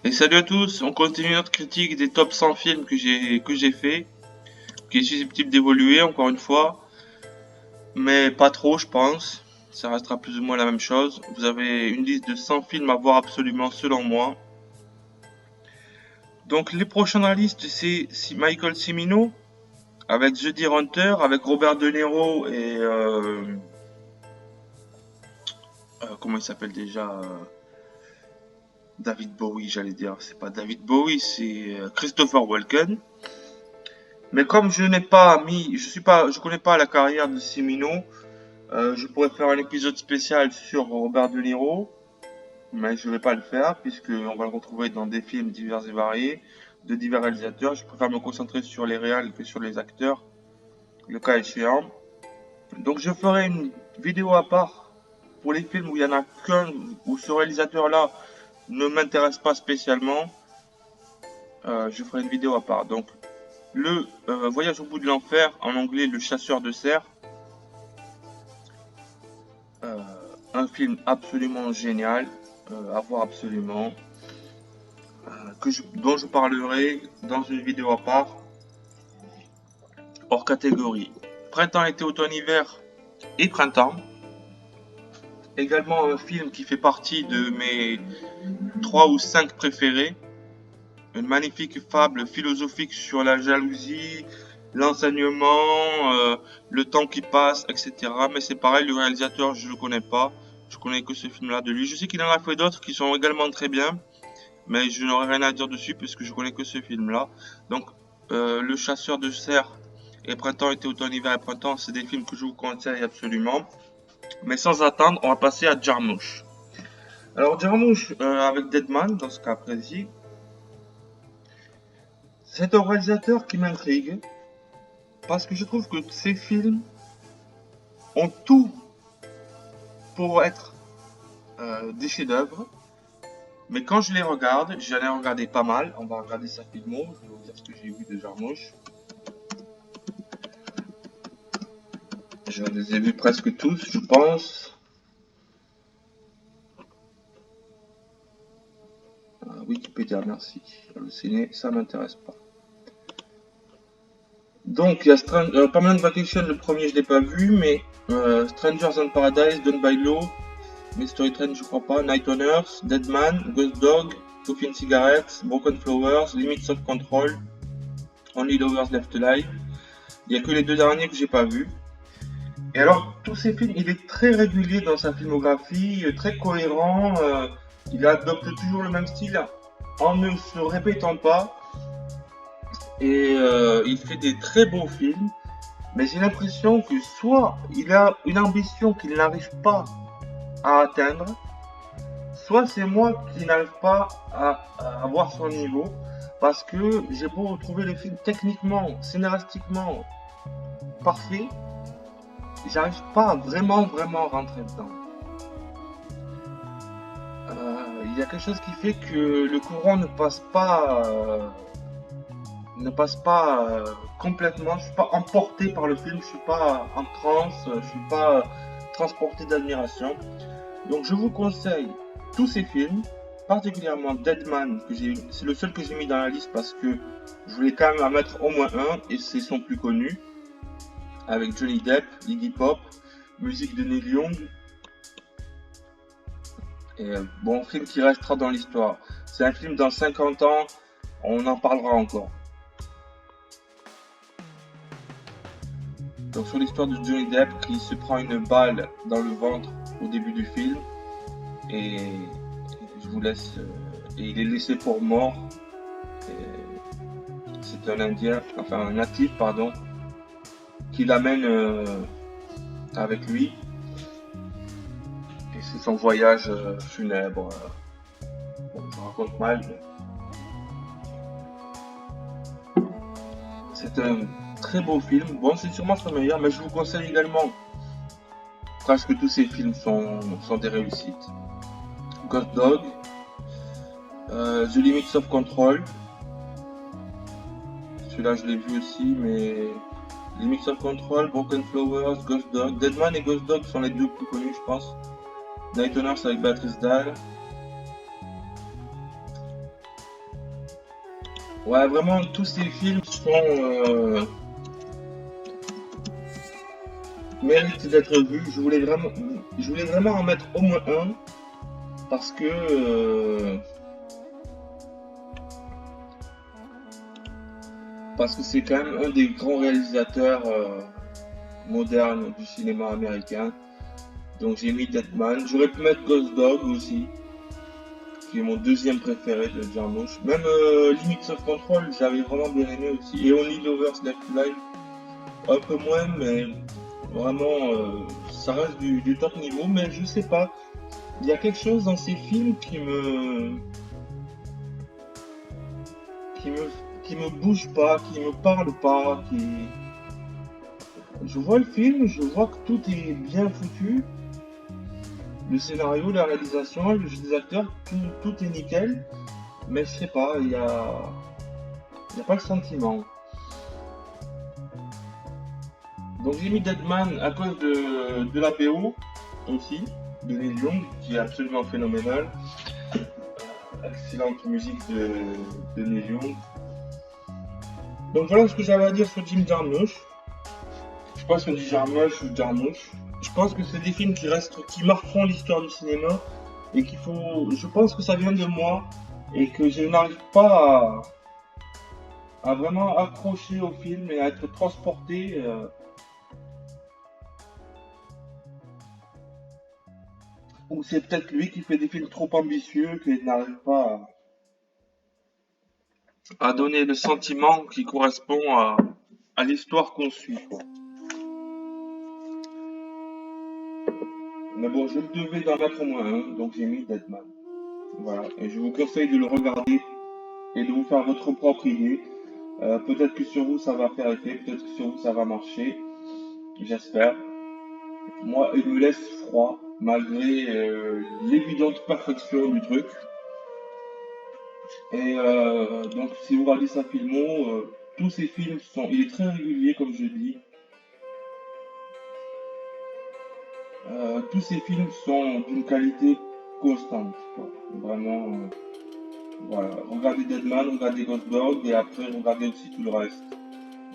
Et salut à tous, on continue notre critique des top 100 films que j'ai fait, qui est susceptible d'évoluer encore une fois, mais pas trop je pense. Ça restera plus ou moins la même chose. Vous avez une liste de 100 films à voir absolument selon moi. Donc les prochains dans la liste c'est Michael Cimino avec The Deer Hunter, avec Robert De Niro et comment il s'appelle déjà David Bowie, j'allais dire. C'est pas David Bowie, c'est Christopher Walken. Mais comme je n'ai pas mis, je connais pas la carrière de Cimino, je pourrais faire un épisode spécial sur Robert De Niro, mais je vais pas le faire puisque on va le retrouver dans des films divers et variés de divers réalisateurs. Je préfère me concentrer sur les réals que sur les acteurs, le cas échéant. Donc je ferai une vidéo à part pour les films où il y en a qu'un, où ce réalisateur-là ne m'intéresse pas spécialement. Je ferai une vidéo à part. Donc le Voyage au bout de l'enfer, en anglais Le Chasseur de cerfs. Euh, un film absolument génial, à voir absolument, dont je parlerai dans une vidéo à part, hors catégorie. Printemps, été, automne, hiver et printemps. Également un film qui fait partie de mes 3 ou 5 préférés. Une magnifique fable philosophique sur la jalousie, l'enseignement, le temps qui passe, etc. Mais c'est pareil, le réalisateur, je ne le connais pas. Je connais que ce film-là de lui. Je sais qu'il en a fait d'autres qui sont également très bien, mais je n'aurai rien à dire dessus puisque je connais que ce film-là. Donc, Le Chasseur de cerfs et Printemps, été, automne, hiver et printemps, c'est des films que je vous conseille absolument. Mais sans attendre, on va passer à Jarmusch. Alors, Jarmusch, avec Deadman, dans ce cas précis, c'est un réalisateur qui m'intrigue parce que je trouve que ces films ont tout pour être des chefs-d'œuvre. Mais quand je les regarde, j'en ai regardé pas mal. On va regarder sa filmo. Je vais vous dire ce que j'ai vu de Jarmusch. Je les ai vus presque tous, je pense. Wikipédia, merci. Le ciné, ça m'intéresse pas. Donc, il y a Permanent Vacation, le premier, je l'ai pas vu, mais Strangers in Paradise, Done by Law, Mystery Train, je crois pas, Night on Earth, Dead Man, Ghost Dog, Coffee and Cigarettes, Broken Flowers, Limits of Control, Only Lovers Left Alive. Il y a que les deux derniers que j'ai pas vus. Et alors, tous ces films, il est très régulier dans sa filmographie, très cohérent. Il adopte toujours le même style en ne se répétant pas. Et il fait des très beaux films. Mais j'ai l'impression que soit il a une ambition qu'il n'arrive pas à atteindre, soit c'est moi qui n'arrive pas à avoir son niveau. Parce que j'ai beau trouver les films techniquement, scénaristiquement parfaits, j'arrive pas à vraiment rentrer dedans. Il y a quelque chose qui fait que le courant ne passe pas complètement. Je suis pas emporté par le film, je suis pas en transe, je suis pas transporté d'admiration. Donc je vous conseille tous ces films, particulièrement Deadman, c'est le seul que j'ai mis dans la liste parce que je voulais quand même en mettre au moins un et c'est son plus connu, avec Johnny Depp, Iggy Pop, musique de Neil Young. Et bon, film qui restera dans l'histoire. C'est un film dans 50 ans, on en parlera encore. Donc sur l'histoire de Johnny Depp qui se prend une balle dans le ventre au début du film et je vous laisse et il est laissé pour mort. C'est un Indien, enfin un natif pardon, qui l'amène avec lui et c'est son voyage funèbre. Bon, je raconte mal. C'est un très beau film. Bon, c'est sûrement son meilleur, mais je vous conseille également. Presque tous ces films sont des réussites. Ghost Dog, The Limits of Control. Celui-là, je l'ai vu aussi, mais Limits of Control, Broken Flowers, Ghost Dog. Deadman et Ghost Dog sont les deux plus connus, je pense. Night on Earth avec Béatrice Dalle. Ouais, vraiment, tous ces films sont méritent d'être vus. Je voulais vraiment en mettre au moins un parce que c'est quand même un des grands réalisateurs modernes du cinéma américain. Donc j'ai mis Deadman. J'aurais pu mettre Ghost Dog aussi, qui est mon deuxième préféré de Jarmusch. Même Limits of Control, j'avais vraiment bien aimé aussi. Et Only Lovers Left Alive, un peu moins, mais vraiment, ça reste du top niveau. Mais je sais pas, il y a quelque chose dans ces films qui me, qui me bouge pas, qui me parle pas, qui... Je vois le film, je vois que tout est bien foutu, le scénario, la réalisation, le jeu des acteurs, tout est nickel, mais je sais pas, il y a pas le sentiment. Donc j'ai mis Deadman à cause de la BO aussi, de Neil Young, qui est absolument phénoménal. Excellente musique de Neil Young. Donc voilà ce que j'avais à dire sur Jim Jarmusch. Je sais pas si on dit Jarmusch ou Jarmusch. Je pense que c'est des films qui marqueront l'histoire du cinéma et qu'il faut. Je pense que ça vient de moi et que je n'arrive pas à vraiment accrocher au film et à être transporté. Ou c'est peut-être lui qui fait des films trop ambitieux qu'il n'arrive pas à donner le sentiment qui correspond à l'histoire qu'on suit, quoi. Mais bon, je me devais d'en mettre au moins un, donc j'ai mis Deadman. Voilà, et je vous conseille de le regarder et de vous faire votre propre idée. Peut-être que sur vous ça va faire effet, peut-être que sur vous ça va marcher, j'espère. Moi, il me laisse froid, malgré l'évidente perfection du truc. Et donc, si vous regardez sa filmo, tous ses films sont. Il est très régulier, comme je dis. Tous ses films sont d'une qualité constante, quoi. Vraiment, voilà. Regardez Deadman, regardez Ghost Dog, et après, regardez aussi tout le reste.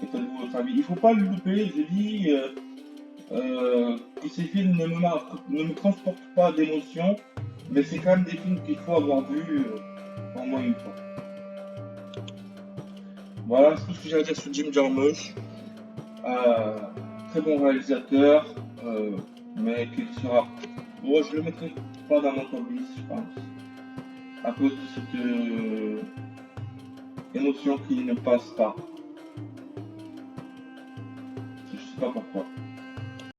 Et faites-vous votre avis. Il faut pas le louper, je dis. Que ces films ne me transportent pas d'émotion, mais c'est quand même des films qu'il faut avoir vus au moins une fois. Voilà, c'est tout ce que j'ai à dire sur Jim Jarmusch. Euh, Très bon réalisateur, euh, mais qu'il sera. Bon, je le mettrai pas dans mon top 10, je pense, à cause de cette émotion qui ne passe pas. Je sais pas pourquoi.